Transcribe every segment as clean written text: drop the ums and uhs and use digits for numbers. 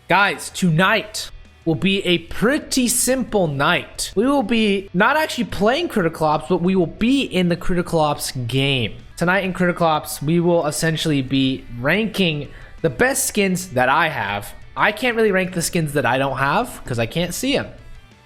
Guys, tonight will be a pretty simple night. We will be not actually playing Critical Ops, but we will be in the Critical Ops game. Tonight in Critical Ops, we will essentially be ranking the best skins that I have. I can't really rank the skins that I don't have because I can't see them.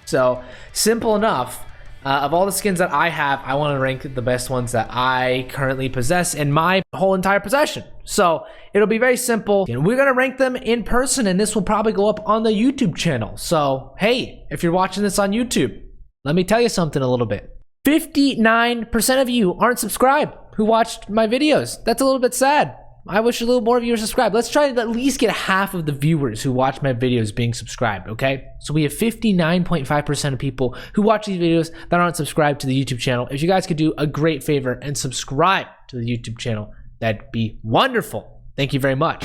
So, simple enough. Of all the skins that I have, I want to rank the best ones that I currently possess in my whole entire possession. So it'll be very simple. And we're going to rank them in person, and this will probably go up on the YouTube channel. So, hey, if you're watching this on YouTube, let me tell you something a little bit. 59% of you aren't subscribed who watched my videos. That's a little bit sad. I wish a little more of you are subscribed. Let's try to at least get half of the viewers who watch my videos being subscribed, okay? So we have 59.5% of people who watch these videos that aren't subscribed to the YouTube channel. If you guys could do a great favor and subscribe to the YouTube channel, that'd be wonderful. Thank you very much.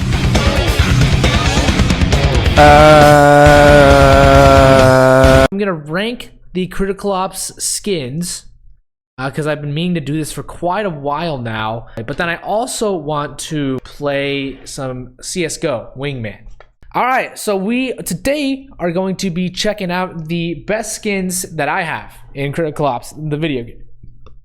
I'm gonna rank the Critical Ops skins because I've been meaning to do this for quite a while now. But then I also want to play some CSGO Wingman. All right, so we today are going to be checking out the best skins that I have in Critical Ops, the video game.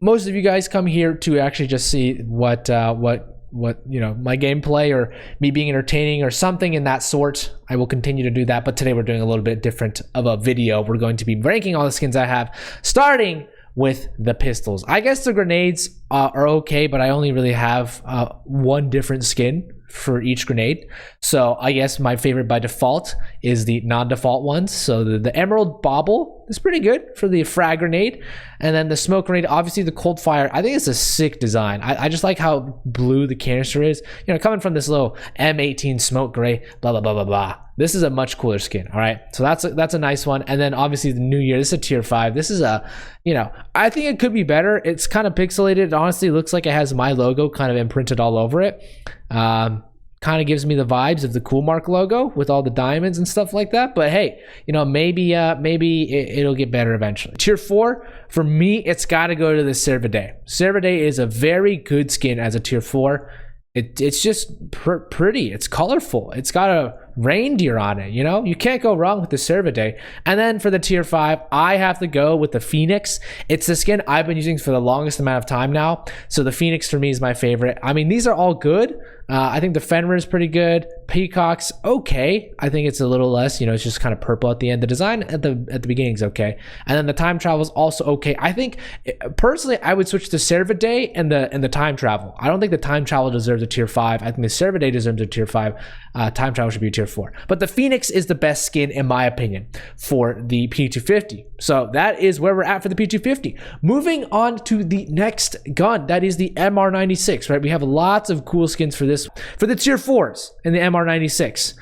Most of you guys come here to actually just see what you know, my gameplay or me being entertaining or something in that sort. I will continue to do that, but today we're doing a little bit different of a video. We're going to be ranking all the skins I have, starting with the pistols. I guess the grenades are okay, but I only really have one different skin for each grenade. So I guess my favorite by default is the non-default ones. So the Emerald Bauble is pretty good for the frag grenade. And then the smoke grenade, obviously the cold fire, I think it's a sick design. I just like how blue the canister is. You know, coming from this little M18 smoke gray, blah, blah, blah, blah, blah. This is a much cooler skin, all right? So that's a nice one. And then obviously the New Year, this is a tier 5. This is a, you know, I think it could be better. It's kind of pixelated. It honestly looks like it has my logo kind of imprinted all over it. Kind of gives me the vibes of the Coolmark logo with all the diamonds and stuff like that. But hey, you know, maybe it'll get better eventually. Tier 4, for me, it's got to go to the Cervidé. Cervidé is a very good skin as a tier 4. It's just pretty. It's colorful. It's got a reindeer on it, you know? You can't go wrong with the Cervidé. And then for the tier 5, I have to go with the Phoenix. It's the skin I've been using for the longest amount of time now. So the Phoenix for me is my favorite. I mean, these are all good. I think the Fenrir is pretty good. Peacock's okay. I think it's a little less, you know, it's just kind of purple at the end. The design at the beginning is okay. And then the time travel is also okay. I think personally I would switch to Cervidé and the time travel. I don't think the time travel deserves a tier 5. I think the Cervidé deserves a tier 5. Time travel should be a tier 4. But the Phoenix is the best skin in my opinion for the P250. So that is where we're at for the P250. Moving on to the next gun, that is the MR96, right? We have lots of cool skins for this. For the tier 4s in the MR96,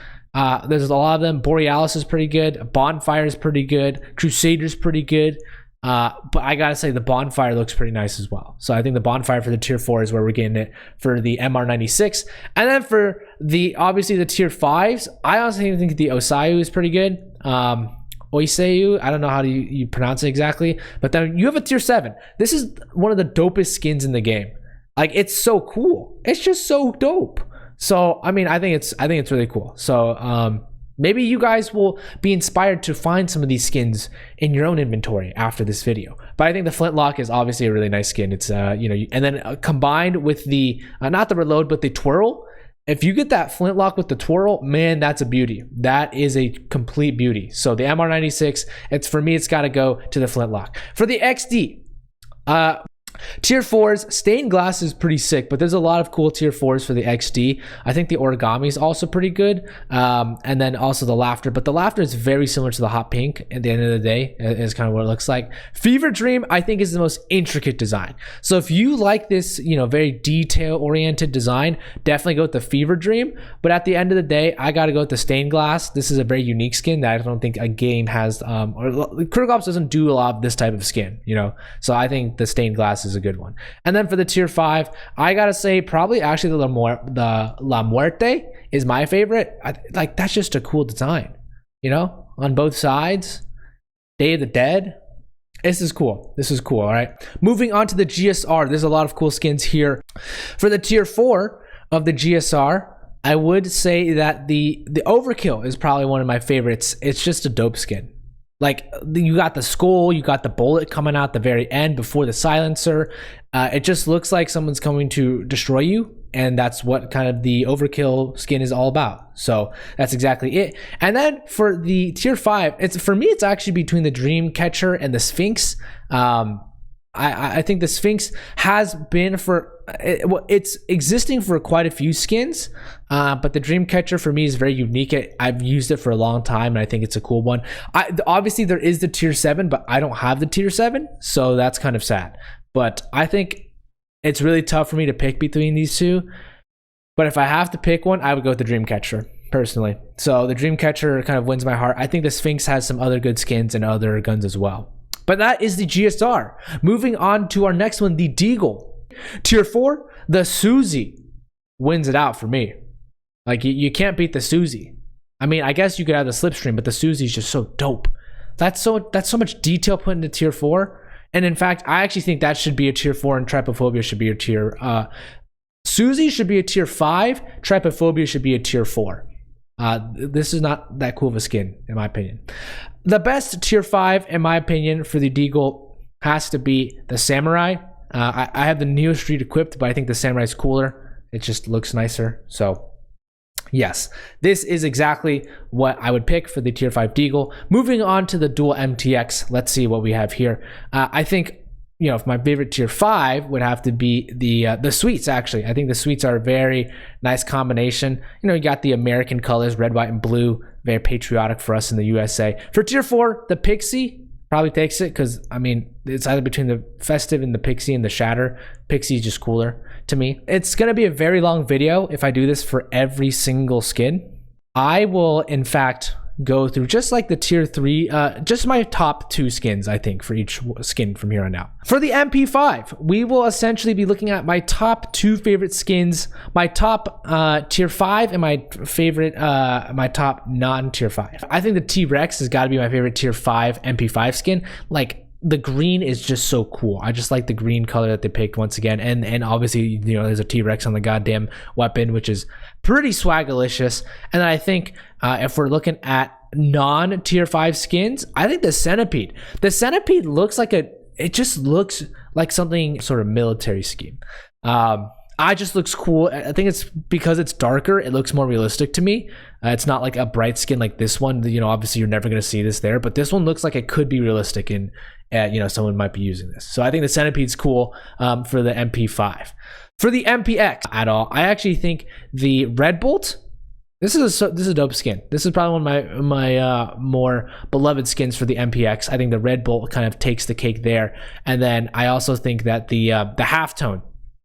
there's a lot of them. Borealis is pretty good. Bonfire is pretty good. Crusader's pretty good. But I gotta say the Bonfire looks pretty nice as well. So I think the Bonfire for the tier 4 is where we're getting it for the MR96. And then for the, obviously the tier 5s, I honestly think the Osayu is pretty good. Oiseu, I don't know how you pronounce it exactly. But then you have a tier 7. This is one of the dopest skins in the game. Like, it's so cool. It's just so dope. So, I mean, I think it's really cool. So, maybe you guys will be inspired to find some of these skins in your own inventory after this video. But I think the Flintlock is obviously a really nice skin. It's, you know, and then combined with the, not the reload, but the twirl. If you get that Flintlock with the twirl, man, that's a beauty. That is a complete beauty. So the MR96, for me, it's got to go to the Flintlock. For the XD, tier 4s, stained glass is pretty sick, but there's a lot of cool tier 4s for the XD. I think the origami is also pretty good. And then also the laughter, but the laughter is very similar to the hot pink at the end of the day is kind of what it looks like. Fever Dream, I think, is the most intricate design. So if you like this, you know, very detail oriented design, definitely go with the Fever Dream. But at the end of the day, I got to go with the stained glass. This is a very unique skin that I don't think a game has, or Critical Ops doesn't do a lot of this type of skin, you know? So I think the stained glass is a good one. And then for the tier 5, I gotta say probably actually the La Muerte is my favorite. Like, that's just a cool design, you know, on both sides. Day of the Dead. This is cool. This is cool. All right. Moving on to the GSR. There's a lot of cool skins here. For the tier 4 of the GSR, I would say that the Overkill is probably one of my favorites. It's just a dope skin. Like, you got the skull, you got the bullet coming out the very end before the silencer. It just looks like someone's coming to destroy you, and that's what kind of the Overkill skin is all about. So that's exactly it. And then for the tier 5, for me, it's actually between the Dreamcatcher and the Sphinx. I think the Sphinx has been it's existing for quite a few skins, but the Dreamcatcher for me is very unique. I've used it for a long time, and I think it's a cool one. Obviously, there is the tier 7, but I don't have the tier 7, so that's kind of sad. But I think it's really tough for me to pick between these two. But if I have to pick one, I would go with the Dreamcatcher, personally. So the Dreamcatcher kind of wins my heart. I think the Sphinx has some other good skins and other guns as well. But that is the GSR. Moving on to our next one, the Deagle. Tier 4, the Susie wins it out for me. Like, you can't beat the Susie. I mean, I guess you could have the Slipstream, but the Susie is just so dope. That's so much detail put into tier 4. And in fact, I actually think that should be a tier 4, and Trypophobia should be a tier... Susie should be a tier 5. Trypophobia should be a tier 4. This is not that cool of a skin, in my opinion. The best tier 5, in my opinion, for the Deagle has to be the Samurai. I have the Neo Street equipped, but I think the Samurai is cooler. It just looks nicer. So, yes, this is exactly what I would pick for the tier 5 Deagle. Moving on to the dual MTX, let's see what we have here. I think, you know, if my favorite tier 5 would have to be the Sweets, actually. I think the Sweets are a very nice combination. You know, you got the American colors, red, white, and blue. Very patriotic for us in the USA. For tier 4, the Pixie probably takes it because, I mean, it's either between the Festive and the Pixie and the Shatter. Pixie is just cooler to me. It's going to be a very long video if I do this for every single skin. I will, in fact, go through just like the tier 3, just my top 2 skins, I think, for each skin from here on out. For the MP5, we will essentially be looking at my top 2 favorite skins, my top tier 5, and my favorite, my top non-tier 5. I think the T-Rex has got to be my favorite tier 5 MP5 skin. Like, the green is just so cool. I just like the green color that they picked once again. And obviously, you know, there's a T-Rex on the goddamn weapon, which is pretty swagalicious. And then I think if we're looking at non-tier 5 skins, I think the Centipede. The Centipede looks like it just looks like something sort of military scheme. I just looks cool. I think it's because it's darker, it looks more realistic to me. It's not like a bright skin like this one. You know, obviously you're never going to see this there, but this one looks like it could be realistic and you know, someone might be using this. So I think the Centipede's cool for the MP5. For the MPX at all, I actually think the Red Bolt, this is a dope skin. This is probably one of my more beloved skins for the MPX. I think the Red Bolt kind of takes the cake there. And then I also think that the halftone,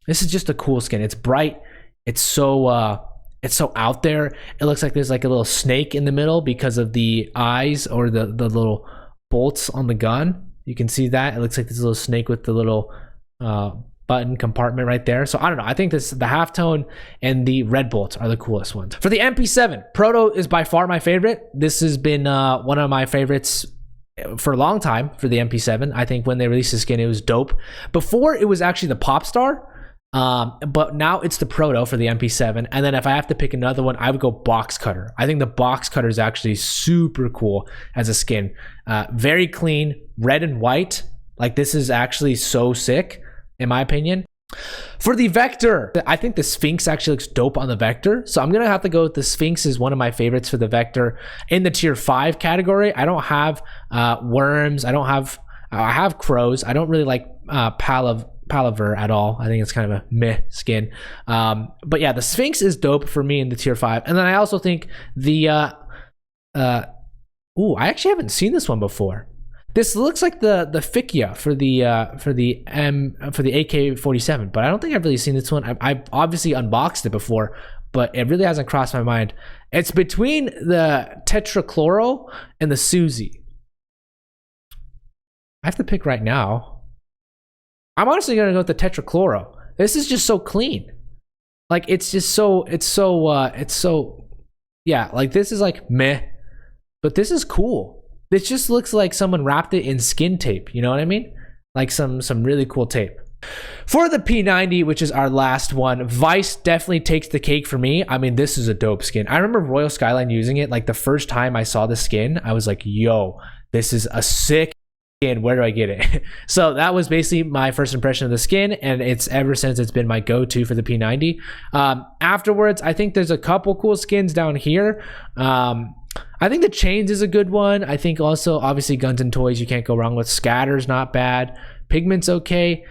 this is just a cool skin. It's bright. It's so out there. It looks like there's like a little snake in the middle because of the eyes or the little bolts on the gun. You can see that. It looks like this little snake with the little button compartment right there. So I don't know. I think the halftone and the Red Bolt are the coolest ones. For the MP7, Proto is by far my favorite. This has been one of my favorites for a long time for the MP7. I think when they released the skin, it was dope. Before, it was actually the Popstar. But now it's the Proto for the MP7. And then if I have to pick another one, I would go Box Cutter. I think the Box Cutter is actually super cool as a skin. Very clean, red and white. Like, this is actually so sick, in my opinion. For the Vector, I think the Sphinx actually looks dope on the Vector. So I'm going to have to go with the Sphinx is one of my favorites for the Vector. In the tier 5 category, I don't have worms. I have crows. I don't really like Palaver at all. I think it's kind of a meh skin. But yeah, the Sphinx is dope for me in the tier 5. And then I also think the I actually haven't seen this one before. This looks like the Fikia for the AK-47, but I don't think I've really seen this one. I've obviously unboxed it before, but it really hasn't crossed my mind. It's between the Tetrachloro and the Susie. I have to pick right now. I'm honestly gonna go with the Tetrachloro. This is just so clean. Like, it's so yeah, like, this is like meh, but this is cool. This just looks like someone wrapped it in skin tape, you know what I mean? Like some really cool tape. For the P90, which is our last one, Vice definitely takes the cake for me. I mean, this is a dope skin. I remember Royal Skyline using it. Like the first time I saw the skin, I was like, yo, this is a sick skin. Where do I get it? So that was basically my first impression of the skin, and it's ever since it's been my go-to for the P90. Afterwards, I think there's a couple cool skins down here. I think the Chains is a good one. I think also, obviously, Guns and Toys, you can't go wrong with. Scatter's not bad. Pigment's okay.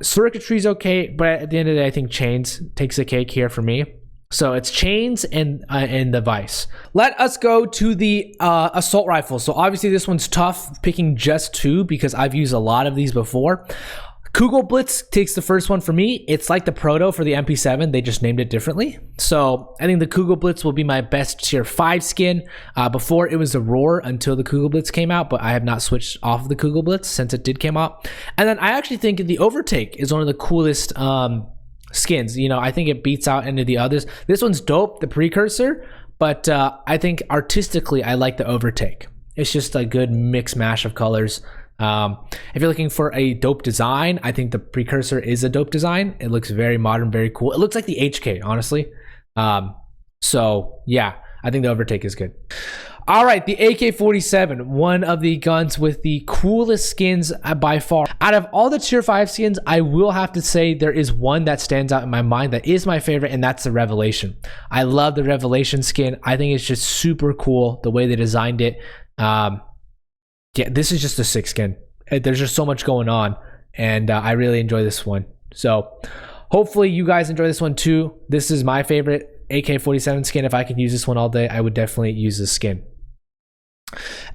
Circuitry's okay, but at the end of the day, I think Chains takes the cake here for me. So it's Chains and the Vice. Let us go to the assault rifle. So obviously this one's tough picking just two because I've used a lot of these before. Kugel Blitz takes the first one for me. It's like the Proto for the MP7. They just named it differently. So I think the Kugel Blitz will be my best tier 5 skin. Before it was the Roar until the Kugel Blitz came out, but I have not switched off of the Kugel Blitz since it did come out. And then I actually think the Overtake is one of the coolest skins. You know, I think it beats out any of the others. This one's dope, the Precursor, but I think artistically I like the Overtake. It's just a good mix mash of colors. If you're looking for a dope design, I think the Precursor is a dope design. It looks very modern, very cool. It looks like the HK, honestly. So yeah, I think the Overtake is good. All right, the AK-47, one of the guns with the coolest skins by far. Out of all the tier 5 skins, I will have to say there is one that stands out in my mind that is my favorite, and that's the Revelation. I love the Revelation skin. I think it's just super cool the way they designed it. Yeah, this is just a sick skin. There's just so much going on, and I really enjoy this one. So hopefully you guys enjoy this one too. This is my favorite AK-47 skin. If I could use this one all day, I would definitely use this skin.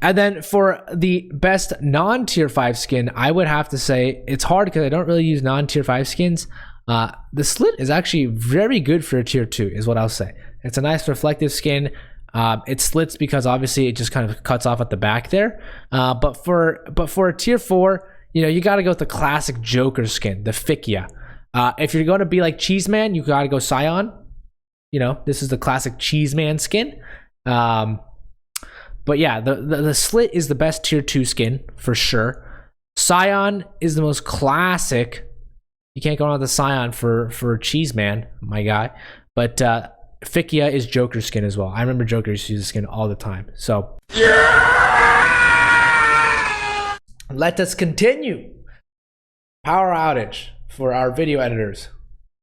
And then for the best non-tier 5 skin, I would have to say it's hard because I don't really use non-tier 5 skins. The Slit is actually very good for a tier 2 is what I'll say. It's a nice reflective skin. It slits because obviously it just kind of cuts off at the back there. But for a tier 4, you know, you got to go with the classic Joker skin, the Fikia. If you're going to be like Cheeseman, you got to go Scion. You know, this is the classic Cheeseman skin. But yeah, the Slit is the best tier 2 skin for sure. Scion is the most classic. You can't go wrong with the Scion for Cheeseman, my guy. But Fikia is Joker skin as well. I remember Joker used to use the skin all the time. So yeah! Let us continue. Power outage for our video editors.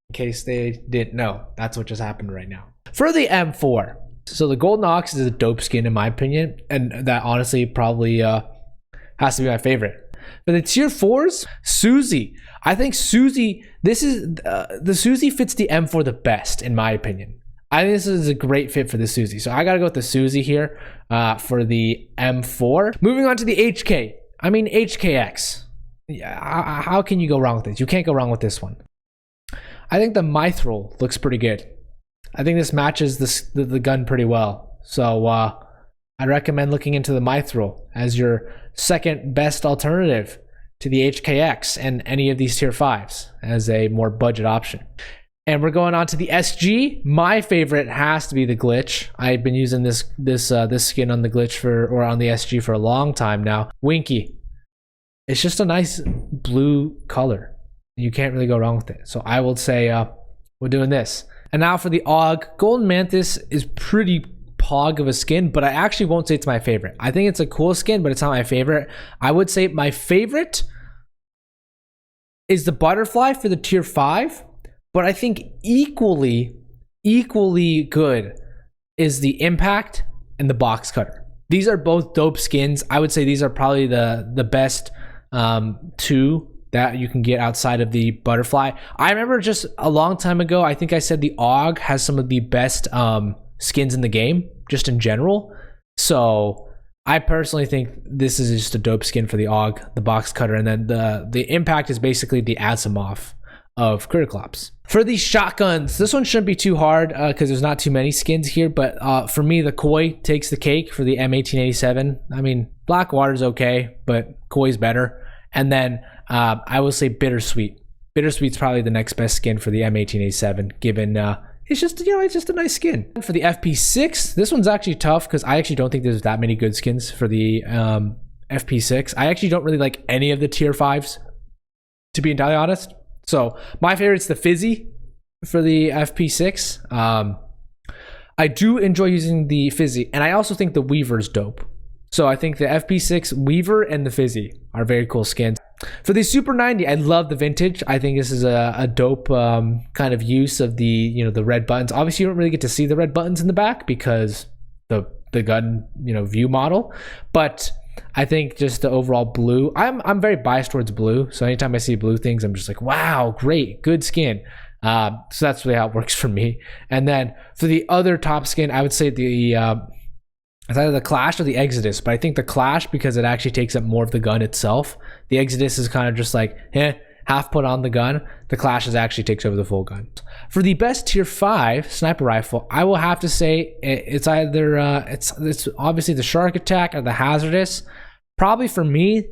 In case they didn't know, that's what just happened right now. For the M4. So the Golden Ox is a dope skin in my opinion, and that honestly probably has to be my favorite. For the tier 4s, Susie. I think Susie, this is the Susie fits the M4 the best in my opinion. I think this is a great fit for the Susie. So I gotta go with the Susie here for the M4. Moving on to the HK. I mean HKX. Yeah, how can you go wrong with this? You can't go wrong with this one. I think the Mithril looks pretty good. I think this matches the gun pretty well. So I'd recommend looking into the Mithril as your second best alternative to the HKX and any of these tier 5s as a more budget option. And we're going on to the SG. My favorite has to be the Glitch. I've been using this skin on the Glitch or on the SG for a long time now. Winky. It's just a nice blue color. You can't really go wrong with it. So I will say we're doing this. And now for the AUG. Golden Mantis is pretty pog of a skin, but I actually won't say it's my favorite. I think it's a cool skin, but it's not my favorite. I would say my favorite is the Butterfly for the tier 5, but I think equally good is the Impact and the Box Cutter. These are both dope skins. I would say these are probably the best two that you can get outside of the Butterfly. I remember just a long time ago, I think I said the AUG has some of the best skins in the game, just in general. So I personally think this is just a dope skin for the AUG, the Box Cutter, and then the Impact is basically the Asimov of Critical Ops. For these shotguns, this one shouldn't be too hard because there's not too many skins here, but for me, the Koi takes the cake for the M1887. I mean, Blackwater's okay, but Koi's better. And then I will say Bittersweet. Bittersweet's probably the next best skin for the M1887, given it's just, you know, it's just a nice skin. For the FP6, this one's actually tough because I actually don't think there's that many good skins for the FP6. I actually don't really like any of the tier 5s. to be entirely honest. So my favorite's the Fizzy for the FP6. I do enjoy using the Fizzy, and I also think the Weaver's dope. So I think the FP6 Weaver and the Fizzy are very cool skins. For the Super 90, I love the vintage. I think this is a dope kind of use of the the red buttons. Obviously, you don't really get to see the red buttons in the back because the gun view model, but I think just the overall blue. I'm very biased towards blue, so anytime I see blue things, I'm just like, wow, great, good skin. So that's really how it works for me. And then for the other top skin, I would say it's either the Clash or the Exodus, but I think the Clash because it actually takes up more of the gun itself. The Exodus is kind of just like, half put on the gun. The Clash actually takes over the full gun. For the best tier 5 sniper rifle, I will have to say it's either it's obviously the Shark Attack or the Hazardous. Probably for me,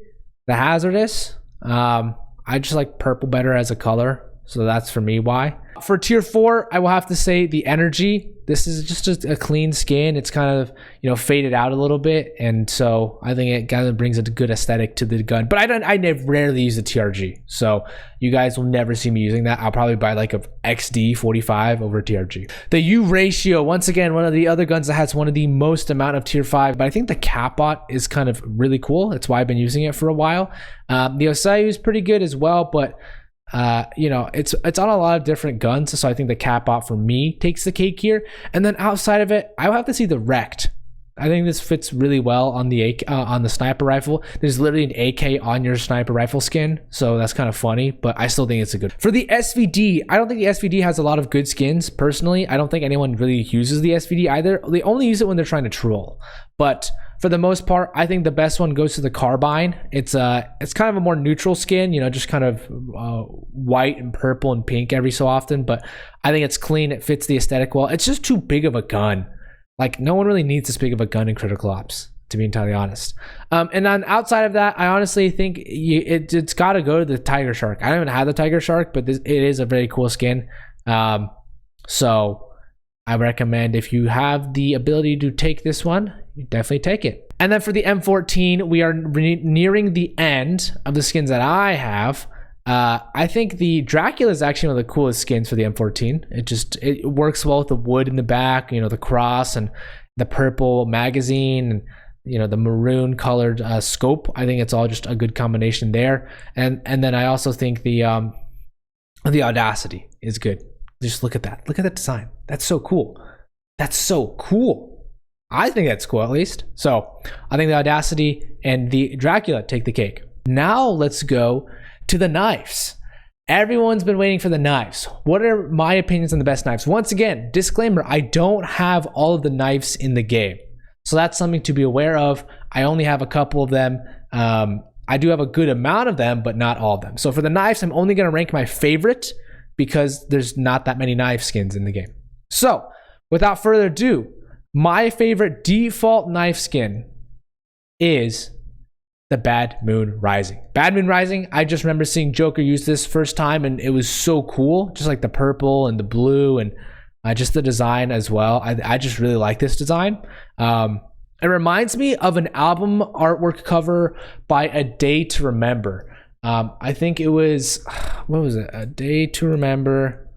the Hazardous. I just like purple better as a color, so that's for me why. For tier 4, I will have to say the Energy. This is just a clean skin. It's kind of faded out a little bit, and so I think it kind of brings a good aesthetic to the gun. But I rarely use the TRG, so you guys will never see me using that. I'll probably buy like a XD 45 over TRG. The U ratio, once again, one of the other guns that has one of the most amount of tier 5, but I think the Catbot is kind of really cool. That's why I've been using it for a while. The Osayu is pretty good as well, but it's on a lot of different guns, so I think the Catbot for me takes the cake here. And then outside of it, I will have to see the Wrecked. I think this fits really well on the sniper rifle. There's literally an AK on your sniper rifle skin, so that's kind of funny, but I still think it's a good. For the SVD, I don't think the SVD has a lot of good skins personally. I don't think anyone really uses the SVD either. They only use it when they're trying to troll, but for the most part, I think the best one goes to the Carbine. It's kind of a more neutral skin, just kind of white and purple and pink every so often, but I think it's clean. It fits the aesthetic well. It's just too big of a gun. Like, no one really needs this big of a gun in Critical Ops, to be entirely honest. And then outside of that, I honestly think it's got to go to the Tiger Shark. I don't even have the Tiger Shark, but it is a very cool skin. So I recommend if you have the ability to take this one, you definitely take it. And then for the M14, we are nearing the end of the skins that I have. I think the Dracula is actually one of the coolest skins for the M14. It works well with the wood in the back, the cross and the purple magazine and the maroon colored scope. I think it's all just a good combination there. And then I also think the Audacity is good. Just look at that. Look at that design. That's so cool. That's so cool. I think that's cool, at least. So I think the Audacity and the Dracula take the cake. Now let's go to the knives. Everyone's been waiting for the knives. What are my opinions on the best knives? Once again, disclaimer, I don't have all of the knives in the game. So that's something to be aware of. I only have a couple of them. I do have a good amount of them, but not all of them. So for the knives, I'm only going to rank my favorite because there's not that many knife skins in the game. So without further ado, my favorite default knife skin is the Bad Moon Rising. Bad Moon Rising, I just remember seeing Joker use this first time and it was so cool. Just like the purple and the blue and just the design as well. I just really like this design. It reminds me of an album artwork cover by A Day to Remember. I think it was, what was it? A Day to Remember.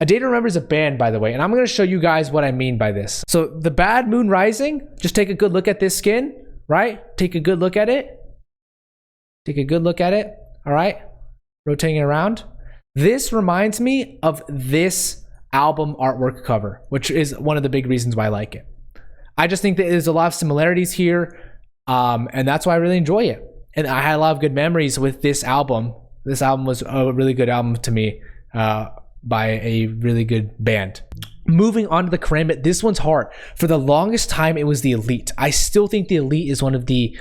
A Day to Remember is a band, by the way, and I'm going to show you guys what I mean by this. So the Bad Moon Rising, just take a good look at this skin, right? Take a good look at it. Take a good look at it, all right? Rotating it around. This reminds me of this album artwork cover, which is one of the big reasons why I like it. I just think that there's a lot of similarities here, and that's why I really enjoy it. And I had a lot of good memories with this album. This album was a really good album to me by a really good band. Moving on to the Karambit, this one's hard. For the longest time, it was the Elite. I still think the Elite is one of the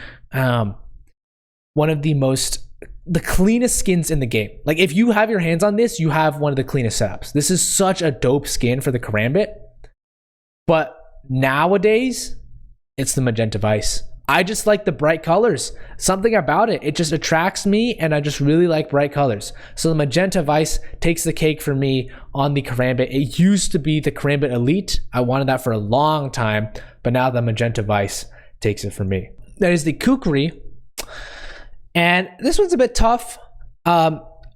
cleanest skins in the game. Like, if you have your hands on this, you have one of the cleanest setups. This is such a dope skin for the Karambit. But nowadays, it's the Magenta Vice. I just like the bright colors. Something about it, it just attracts me, and I just really like bright colors. So the Magenta Vice takes the cake for me on the Karambit. It used to be the Karambit Elite. I wanted that for a long time, but now the Magenta Vice takes it for me. That is the Kukri. And this one's a bit tough.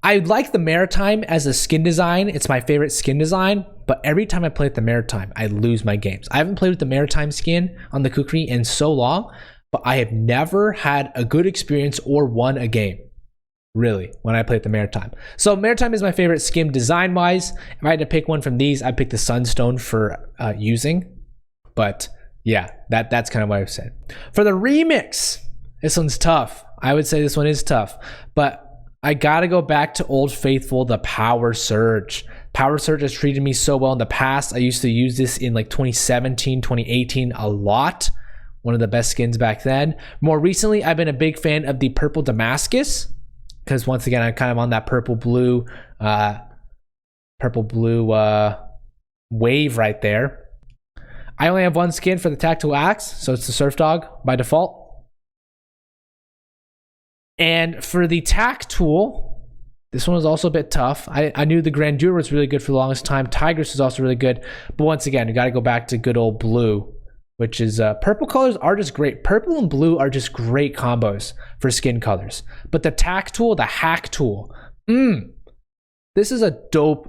I like the Maritime as a skin design. It's my favorite skin design, but every time I play with the Maritime, I lose my games. I haven't played with the Maritime skin on the Kukri in so long, but I have never had a good experience or won a game, really, when I play with the Maritime. So Maritime is my favorite skin design-wise. If I had to pick one from these, I'd pick the Sunstone for using. But yeah, that's kind of what I've said. For the remix, this one's tough. I would say this one is tough, but I gotta go back to Old Faithful, the Power Surge. Power Surge has treated me so well in the past. I used to use this in like 2017, 2018 a lot. One of the best skins back then. More recently, I've been a big fan of the Purple Damascus, because once again, I'm kind of on that purple blue wave right there. I only have one skin for the Tactical Axe, so it's the Surf Dog by default. And for the Tac Tool, this one was also a bit tough. I knew the Grandeur was really good for the longest time. Tigress was also really good. But once again, you got to go back to good old blue, which is purple colors are just great. Purple and blue are just great combos for skin colors. But the Tac Tool, the Hack Tool, this is a dope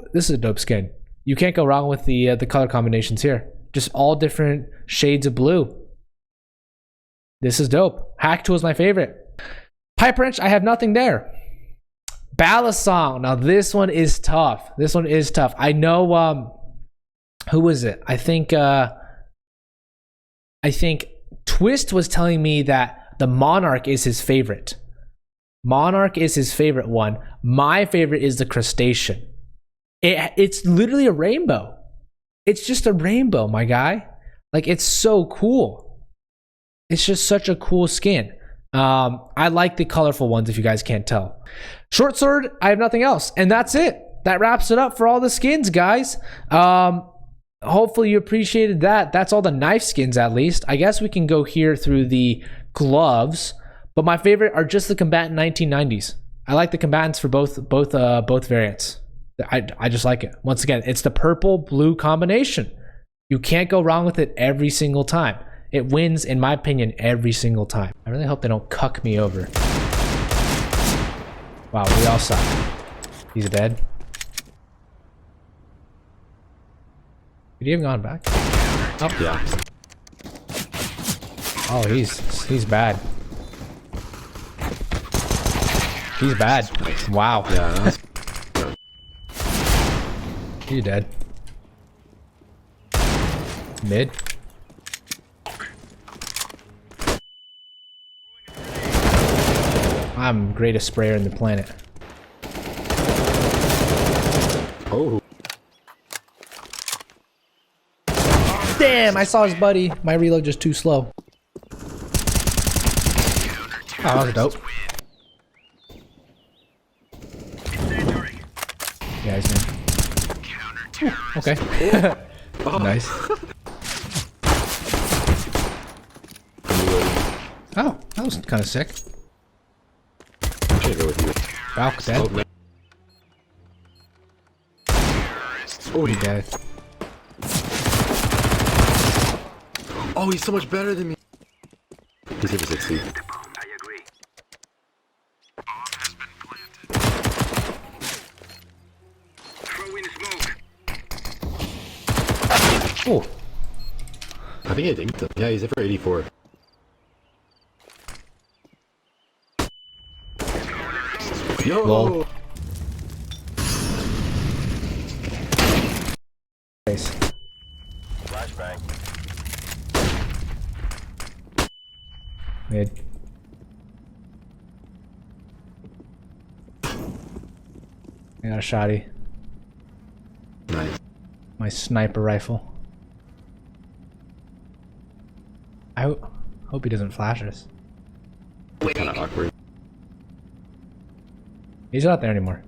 skin. You can't go wrong with the color combinations here. Just all different shades of blue. This is dope. Hack Tool is my favorite. Pipe Wrench, I have nothing there. Ballast Song. Now this one is tough. This one is tough. I know who was it? I think Twist was telling me that the Monarch is his favorite. Monarch is his favorite one. My favorite is the Crustacean. It's literally a rainbow. It's just a rainbow, my guy. Like, it's so cool. It's just such a cool skin. I like the colorful ones, if you guys can't tell. Short Sword, I have nothing else. And that's it. That wraps it up for all the skins, guys. Hopefully you appreciated that. That's all the knife skins, at least. I guess we can go here through the gloves. But my favorite are just the Combatant 1990s. I like the Combatants for both variants. I just like it. Once again, it's the purple-blue combination. You can't go wrong with it every single time. It wins, in my opinion, every single time. I really hope they don't cuck me over. Wow, we all suck. He's dead. Did he have gone back? Oh, yeah. Oh, he's bad. He's bad. Wow. Yeah. You're dead. Mid. I'm greatest sprayer in the planet. Oh. Damn, I saw his buddy. My reload just too slow. Oh, that was dope. Yeah, he's in. Okay. Oh. Nice. Oh, that was kind of sick. Go with you. Valk dead. Oh, he dead. Oh, he's so much better than me. He's over 60. Oh. I think I dinked him. Yeah, he's there for 84. Yo! Lol. Nice. Flashbang. Mid. I got a shotty. Nice. My sniper rifle. I hope he doesn't flash us. Kind of awkward. He's not there anymore.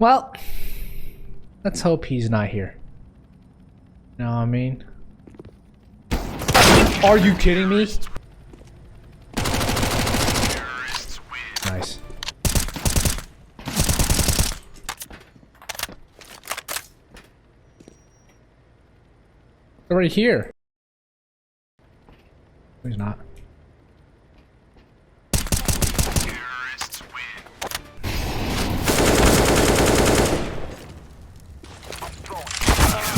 Well, let's hope he's not here. Know what I mean? Are you kidding me? Nice. They're right here. He's not.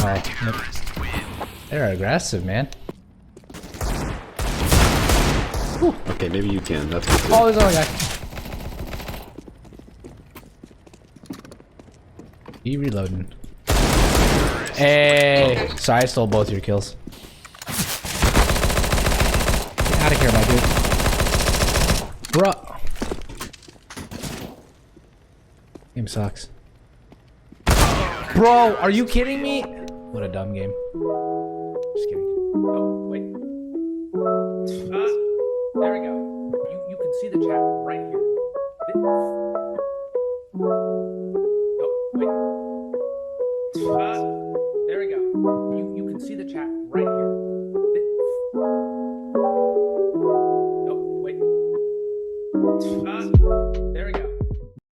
Oh, they're aggressive, man. Okay, maybe you can. That's good. Oh, there's another guy. He reloading. Hey, sorry, I stole both your kills. Get out of here, my dude. Bruh. Game sucks. Bro, are you kidding me? What a dumb game. Just kidding. Oh, wait. There we go. You can see the chat right here. Oh, wait. There we go. You can see the chat right here. Oh, wait.